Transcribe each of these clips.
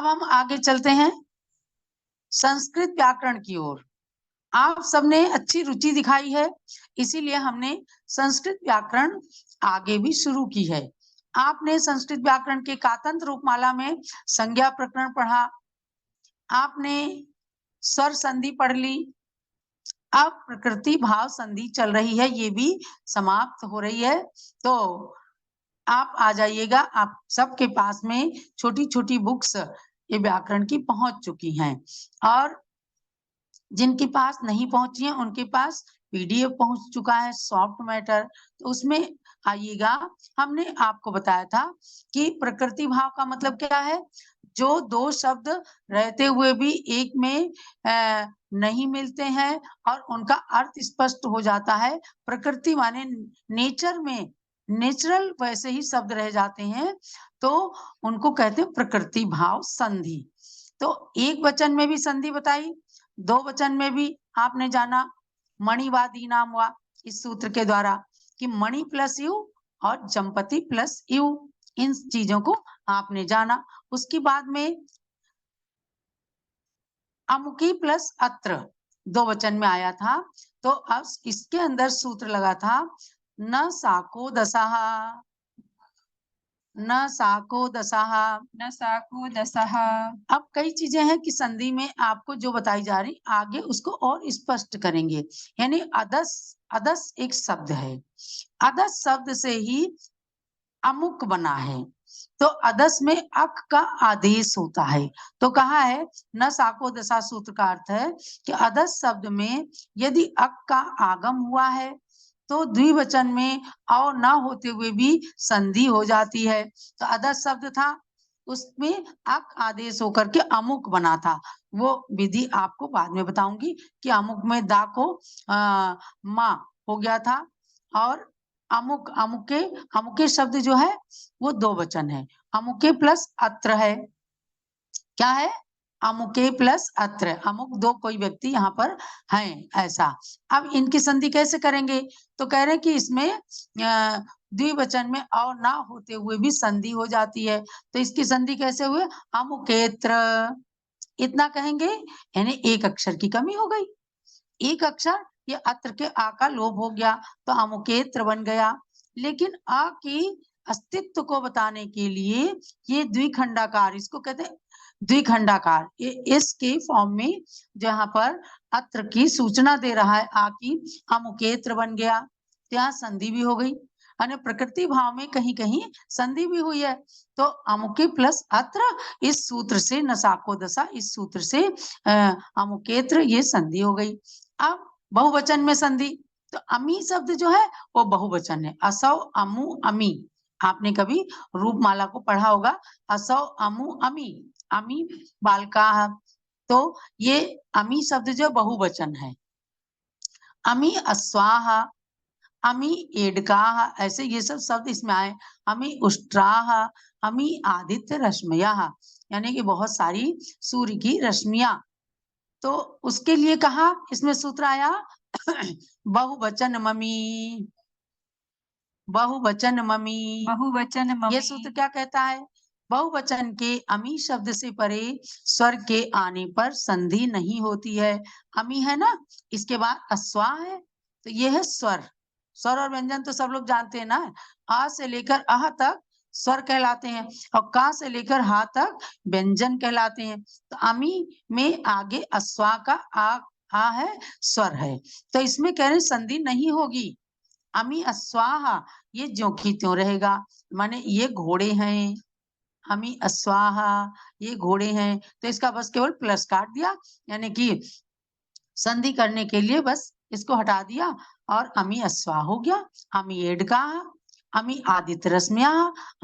अब हम आगे चलते हैं संस्कृत व्याकरण की ओर। आप सबने अच्छी रुचि दिखाई है, इसीलिए हमने संस्कृत व्याकरण आगे भी शुरू की है। आपने संस्कृत व्याकरण के कातंत्र रूपमाला में संज्ञा प्रकरण पढ़ा, आपने स्वर संधि पढ़ ली। अब प्रकृति भाव संधि चल रही है, ये भी समाप्त हो रही है। तो आप आ जाइएगा, आप सबके पास में छोटी छोटी बुक्स ये व्याकरण की पहुंच चुकी हैं, और जिनके पास नहीं पहुंची है उनके पास पीडीएफ पहुंच चुका है, सॉफ्ट मैटर। तो उसमें आइएगा। हमने आपको बताया था कि प्रकृति भाव का मतलब क्या है, जो दो शब्द रहते हुए भी एक में नहीं मिलते हैं और उनका अर्थ स्पष्ट हो जाता है। प्रकृति माने नेचर में, नेचुरल वैसे ही शब्द रह जाते हैं, तो उनको कहते हैं प्रकृति भाव संधि। तो एक वचन में भी संधि बताई, दो वचन में भी आपने जाना मणिवादी नाम हुआ इस सूत्र के द्वारा कि मणि प्लस यू और जंपति प्लस यू, इन चीजों को आपने जाना। उसके बाद में अमुकी प्लस अत्र दो वचन में आया था, तो अब इसके अंदर सूत्र लगा था न साको दसाहा, न साको दसाहा, न साको दसः। अब कई चीजें हैं कि संधि में आपको जो बताई जा रही आगे उसको और स्पष्ट करेंगे। यानी अदस, अदस एक शब्द है, अदस शब्द से ही अमुक बना है, तो अदस में अक का आदेश होता है। तो कहा है न साको दशा सूत्र का अर्थ है कि अदस शब्द में यदि अक का आगम हुआ है तो द्विवचन में और ना होते हुए भी संधि हो जाती है। तो अदस शब्द था, उसमें अक आदेश होकर के अमुक बना था। वो विधि आपको बाद में बताऊंगी कि अमुक में दा को माँ हो गया था, और अमुक, अमुके, अमुके शब्द जो है वो दो वचन है, अमुके प्लस अत्र है। क्या है? अमुके प्लस अत्र, अमुक दो कोई व्यक्ति यहाँ पर हैं ऐसा। अब इनकी संधि कैसे करेंगे, तो कह रहे हैं कि इसमें द्विवचन में और ना होते हुए भी संधि हो जाती है। तो इसकी संधि कैसे हुए, अमुकेत्र, इतना कहेंगे, यानी एक अक्षर की कमी हो गई, एक अक्षर, ये अत्र के आ का लोप हो गया तो अमुकेत्र बन गया। लेकिन आ की अस्तित्व को बताने के लिए ये द्विखंडाकार, इसको कहते हैं द्विखंडाकार, ये इसके फॉर्म में जहां पर अत्र की सूचना दे रहा है आ की, अमुकेत्र बन गया, यहाँ संधि भी हो गई। यानी प्रकृति भाव में कहीं कहीं संधि भी हुई है। तो अमुके प्लस अत्र, इस सूत्र से नसाको दशा, इस सूत्र से अमुकेत्र, ये संधि हो गई। अब बहुवचन में संधि, तो अमी शब्द जो है वो बहुवचन है, असौ अमु अमी। आपने कभी रूपमाला को पढ़ा होगा, असौ अमु अमी, अमी बालका, तो ये अमी शब्द जो बहुवचन है। अमी अस्वाहा, अमी एडकाह, ऐसे ये सब शब्द इसमें आए। अमी उष्ट्राह, अमी आदित्य रश्मिया, यानी कि बहुत सारी सूर्य की रश्मियां। तो उसके लिए कहा इसमें सूत्र आया बहुवचन ममी, बहुवचन ममी। बहुवचन ये ममी। सूत्र क्या कहता है, बहुवचन के अमी शब्द से परे स्वर के आने पर संधि नहीं होती है। अमी है ना, इसके बाद अस्वा है, तो ये है स्वर। स्वर और व्यंजन तो सब लोग जानते हैं ना, आ से लेकर अह तक स्वर कहलाते हैं और का से लेकर हा तक व्यंजन कहलाते हैं। तो अमी में आगे अस्वा का आ है, स्वर है, तो इसमें कह रहे संधि नहीं होगी। अमी अस्वाहा, ये ज्यों की त्यों रहेगा, माने ये घोड़े हैं, अमी अस्वाहा, ये घोड़े हैं, तो इसका बस केवल प्लस काट दिया, यानी कि संधि करने के लिए बस इसको हटा दिया और अमी अस्वा हो गया। अमी एडका, अमी आदित्य रश्मिया,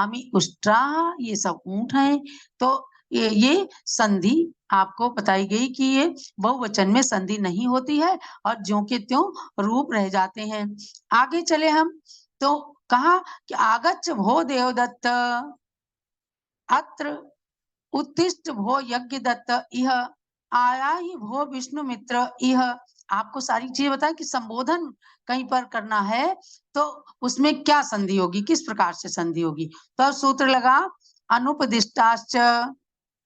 अमी उष्ट्रा, ये सब ऊंट हैं। तो ये संधि आपको बताई गई कि ये बहुवचन में संधि नहीं होती है और ज्यों के त्यों रूप रह जाते हैं। आगे चले हम, तो कहा कि आगच्छ भो देवदत्त, अत्र उत्तिष्ठ भो यज्ञ दत्त, इह आया ही भो विष्णु मित्र, इह। आपको सारी चीजें बताएं कि संबोधन कहीं पर करना है तो उसमें क्या संधि होगी, किस प्रकार से संधि होगी। तो सूत्र लगा अनुपदिष्टाश्च,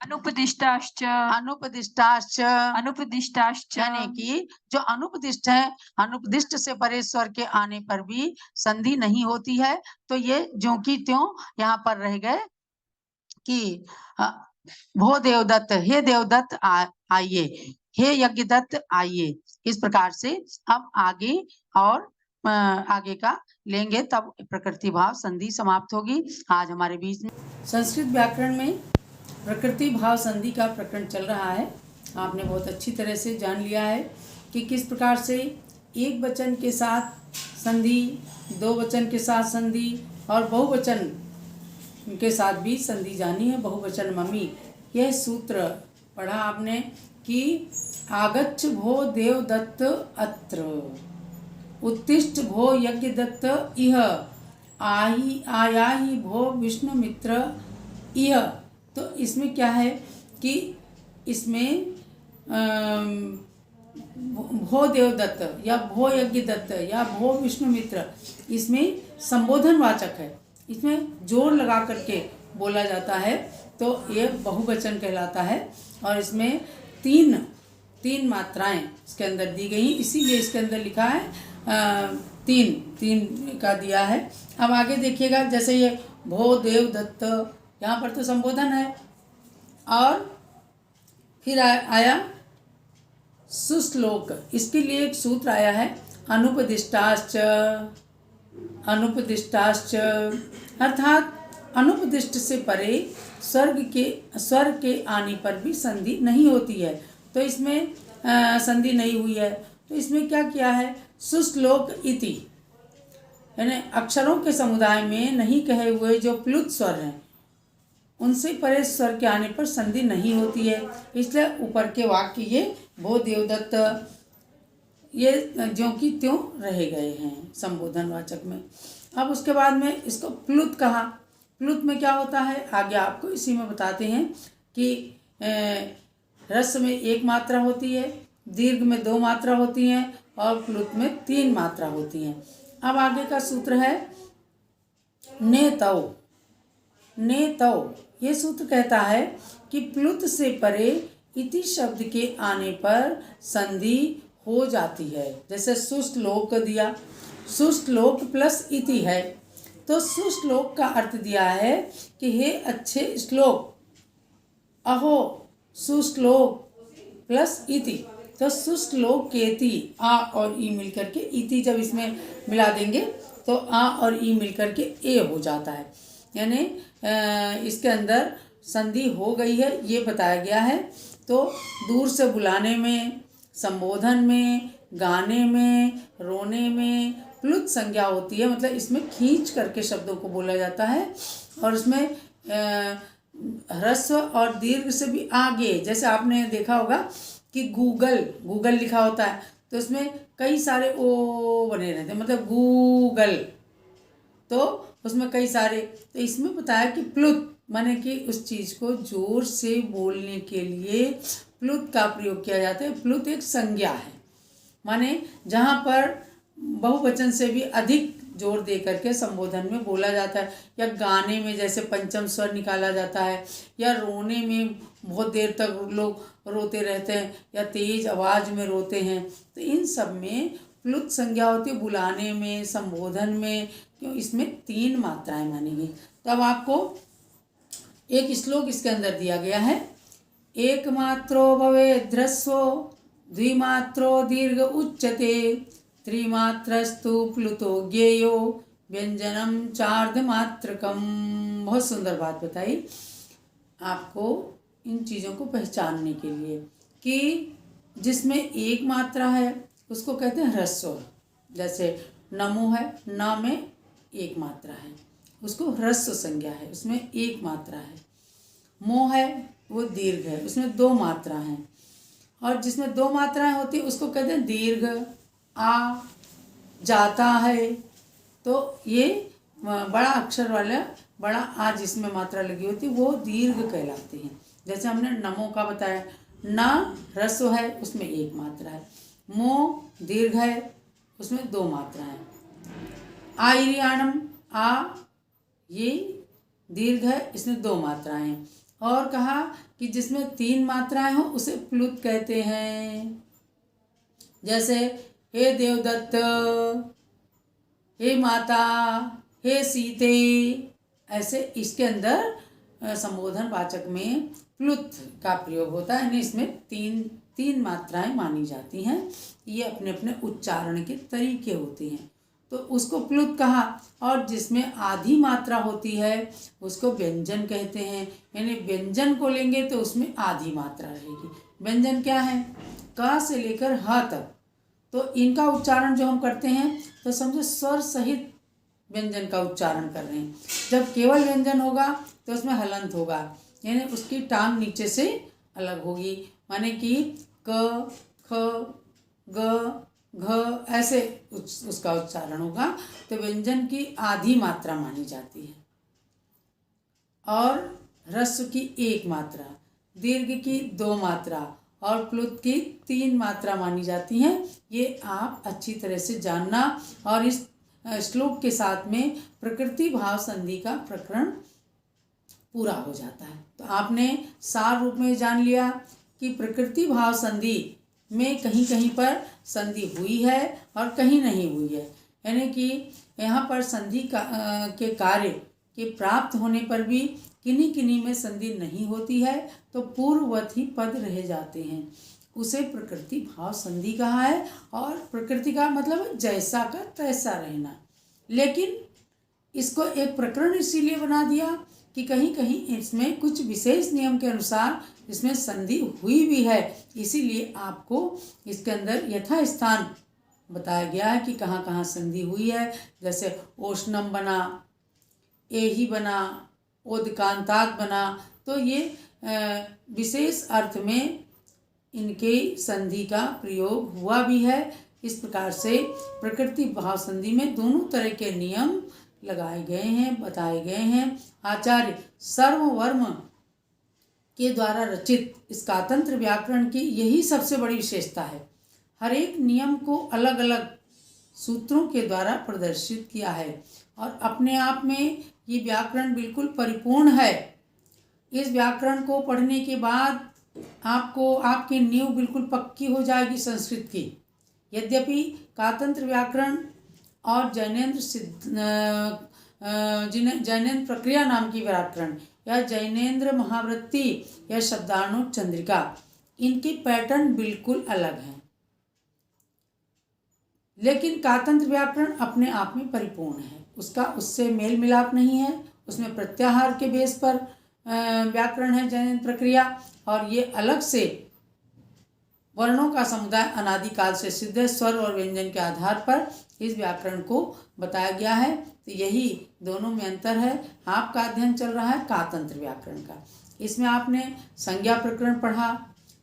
अनुपदिष्टाश्च अनुपदिष्टाश्च, अनुपदिष्टाश्च यानी कि जो अनुपदिष्ट है, अनुपदिष्ट से परे स्वर के आने पर भी संधि नहीं होती है। तो ये ज्यों की त्यों यहाँ पर रह गए कि अ, भो देवदत्त, हे देवदत्त आइए, हे यज्ञदत्त आइए। इस प्रकार से अब आगे और आगे का लेंगे, तब प्रकृति भाव संधि समाप्त होगी। आज हमारे बीच में संस्कृत व्याकरण में प्रकृति भाव संधि का प्रकरण चल रहा है। आपने बहुत अच्छी तरह से जान लिया है कि किस प्रकार से एक वचन के साथ संधि, दो वचन के साथ संधि और बहुवचन के साथ भी संधि जानी है। बहुवचन मम्मी, यह सूत्र पढ़ा आपने कि आगच्छ भो देवदत्त अत्र, उत्तिष्ठ भो यज्ञदत्त इह, आयाहि भो विष्णुमित्र इह। तो इसमें क्या है कि इसमें भो देवदत्त या भो यज्ञदत्त या भो विष्णुमित्र, इसमें संबोधन वाचक है, इसमें जोर लगा करके बोला जाता है, तो ये बहुवचन कहलाता है। और इसमें तीन मात्राएं इसके अंदर दी गई, इसीलिए इसके अंदर लिखा है तीन का दिया है। अब आगे देखिएगा, जैसे ये भो देवदत्त, यहाँ पर तो संबोधन है, और फिर आया सुश्लोक, इसके लिए एक सूत्र आया है अनुपदिष्टाश्च। अनुपदिष्टाश्च अर्थात अनुपदिष्ट से परे स्वर के आने पर भी संधि नहीं होती है। तो इसमें संधि नहीं हुई है, तो इसमें क्या किया है, सुश्लोक इति, यानी अक्षरों के समुदाय में नहीं कहे हुए जो प्लुत स्वर हैं, उनसे परे स्वर के आने पर संधि नहीं होती है। इसलिए ऊपर के वाक्य ये भो देवदत्त, ये ज्यों की त्यों रह गए हैं संबोधनवाचक में। अब उसके बाद में इसको प्लुत कहा। प्लुत में क्या होता है, आगे आपको इसी में बताते हैं कि रस में एक मात्रा होती है, दीर्घ में दो मात्रा होती हैं, और प्लुत में तीन मात्रा होती हैं। अब आगे का सूत्र है नेतौ। नेतौ, ये सूत्र कहता है कि प्लुत से परे इति शब्द के आने पर संधि हो जाती है। जैसे सुश्लोक दिया, सुश्लोक प्लस इति है, तो सुश्लोक का अर्थ दिया है कि हे अच्छे श्लोक, अहो सुश्लोक प्लस इति, तो सुश्लोक केति, आ और ई मिलकर के, इति जब इसमें मिला देंगे तो आ और ई मिलकर के ए हो जाता है, यानी इसके अंदर संधि हो गई है, ये बताया गया है। तो दूर से बुलाने में, संबोधन में, गाने में, रोने में प्लुत संज्ञा होती है, मतलब इसमें खींच करके शब्दों को बोला जाता है। और उसमें ह्रस्व और दीर्घ से भी आगे, जैसे आपने देखा होगा कि गूगल लिखा होता है, तो उसमें कई सारे ओ बने रहते हैं, मतलब गूगल, तो उसमें कई सारे, तो इसमें बताया कि प्लुत माने कि उस चीज़ को जोर से बोलने के लिए प्लुत का प्रयोग किया जाता है। प्लुत एक संज्ञा है, माने जहाँ पर बहुवचन से भी अधिक जोर दे करके संबोधन में बोला जाता है, या गाने में जैसे पंचम स्वर निकाला जाता है, या रोने में बहुत देर तक लोग रोते रहते हैं, या तेज आवाज़ में रोते हैं, तो इन सब में प्लुत संज्ञा होती है, बुलाने में, संबोधन में, क्यों इसमें तीन मात्राएं मानी गई। तो अब आपको एक श्लोक इसके अंदर दिया गया है, एक मात्रो भवेद् ह्रस्वो द्विमात्रो दीर्घ उच्यते, त्रिमात्रस्तु प्लुतो ज्ञेयो व्यंजनम चार्धमात्रकम। बहुत सुंदर बात बताई आपको इन चीज़ों को पहचानने के लिए कि जिसमें एक मात्रा है उसको कहते हैं ह्रस्व। जैसे नमो है, न में एक मात्रा है, उसको ह्रस्व संज्ञा है, उसमें एक मात्रा है। मोह है, वो दीर्घ है, उसमें दो मात्रा हैं, और जिसमें दो मात्राएं होती है उसको कहते हैं दीर्घ। आ जाता है, तो ये बड़ा अक्षर वाला बड़ा आ जिसमें मात्रा लगी होती है वो दीर्घ कहलाते हैं। जैसे हमने नमो का बताया, न ह्रस्व है, उसमें एक मात्रा है, मो दीर्घ है, उसमें दो मात्रा है। आईरियाणम, आ ये दीर्घ है, इसमें दो मात्राएं हैं। और कहा कि जिसमें 3 मात्राएं हो उसे प्लुत कहते हैं। जैसे हे देवदत्त, हे माता, हे सीते, ऐसे इसके अंदर संबोधन वाचक में प्लुत का प्रयोग होता है। यानी इसमें तीन मात्राएं मानी जाती हैं। ये अपने अपने उच्चारण के तरीके होते हैं, तो उसको प्लुत कहा। और जिसमें आधी मात्रा होती है उसको व्यंजन कहते हैं। यानी व्यंजन को लेंगे तो उसमें आधी मात्रा रहेगी। व्यंजन क्या है? क से लेकर ह तक। तो इनका उच्चारण जो हम करते हैं तो समझो स्वर सहित व्यंजन का उच्चारण कर रहे हैं। जब केवल व्यंजन होगा तो उसमें हलंत होगा, यानी उसकी टांग नीचे से अलग होगी। माने कि क, ख, ग, घ ऐसे उसका उच्चारण होगा। तो व्यंजन की आधी मात्रा मानी जाती है, और ह्रस्व की 1 मात्रा, दीर्घ की 2 मात्रा और प्लुत की 3 मात्रा मानी जाती हैं। ये आप अच्छी तरह से जानना। और इस श्लोक के साथ में प्रकृति भाव संधि का प्रकरण पूरा हो जाता है। तो आपने सार रूप में जान लिया कि प्रकृति भाव संधि में कहीं कहीं पर संधि हुई है और कहीं नहीं हुई है। यानी कि यहाँ पर संधि के कार्य के प्राप्त होने पर भी किन्हीं किन्हीं में संधि नहीं होती है, तो पूर्ववत ही पद रह जाते हैं। उसे प्रकृति भाव संधि कहा है। और प्रकृति का मतलब जैसा का तैसा रहना। लेकिन इसको एक प्रकरण इसीलिए बना दिया कि कहीं कहीं इसमें कुछ विशेष नियम के अनुसार इसमें संधि हुई भी है। इसीलिए आपको इसके अंदर यथास्थान बताया गया है कि कहाँ कहाँ संधि हुई है। जैसे ओष्णम बना, एही बना, ओदकांतात् बना, तो ये विशेष अर्थ में इनके संधि का प्रयोग हुआ भी है। इस प्रकार से प्रकृति भाव संधि में दोनों तरह के नियम लगाए गए हैं, बताए गए हैं। आचार्य सर्ववर्म के द्वारा रचित इस कातंत्र व्याकरण की यही सबसे बड़ी विशेषता है। हर एक नियम को अलग अलग सूत्रों के द्वारा प्रदर्शित किया है, और अपने आप में ये व्याकरण बिल्कुल परिपूर्ण है। इस व्याकरण को पढ़ने के बाद आपको आपकी नींव बिल्कुल पक्की हो जाएगी संस्कृत की। यद्यपि कातंत्र व्याकरण और जैनेन्द्र प्रक्रिया नाम की व्याकरण या जैनेन्द्र महावृत्ति या शब्दार्णव चंद्रिका, इनकी पैटर्न बिल्कुल अलग है, लेकिन कातंत्र व्याकरण अपने आप में परिपूर्ण है। उसका उससे मेल मिलाप नहीं है। उसमें प्रत्याहार के बेस पर व्याकरण है जैनेन्द्र प्रक्रिया, और ये अलग से वर्णों का समुदाय अनादिकाल से सिद्ध है। स्वर और व्यंजन के आधार पर इस व्याकरण को बताया गया है। तो यही दोनों में अंतर है। आपका अध्ययन चल रहा है कातंत्र व्याकरण का। इसमें आपने संज्ञा प्रकरण पढ़ा,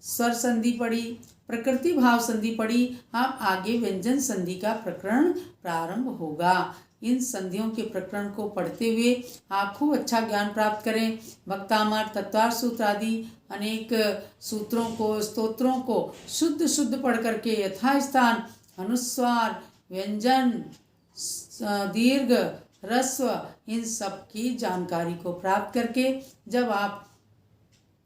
स्वर संधि पढ़ी, प्रकृति भाव संधि पढ़ी। अब आगे व्यंजन संधि का प्रकरण प्रारंभ होगा। इन संधियों के प्रकरण को पढ़ते हुए आप खूब अच्छा ज्ञान प्राप्त करें। भक्तामर, तत्वार्थ सूत्र आदि अनेक सूत्रों को, स्तोत्रों को शुद्ध शुद्ध पढ़ करके यथास्थान अनुस्वार, व्यंजन, दीर्घ, ह्रस्व, इन सब की जानकारी को प्राप्त करके जब आप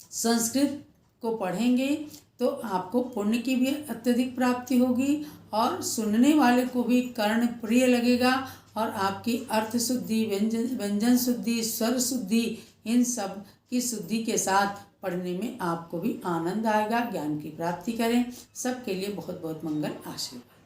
संस्कृत को पढ़ेंगे तो आपको पुण्य की भी अत्यधिक प्राप्ति होगी, और सुनने वाले को भी कर्ण प्रिय लगेगा, और आपकी अर्थ शुद्धि, व्यंजन शुद्धि, स्वर शुद्धि, इन सब की शुद्धि के साथ पढ़ने में आपको भी आनंद आएगा। ज्ञान की प्राप्ति करें। सबके लिए बहुत बहुत मंगल आशीर्वाद।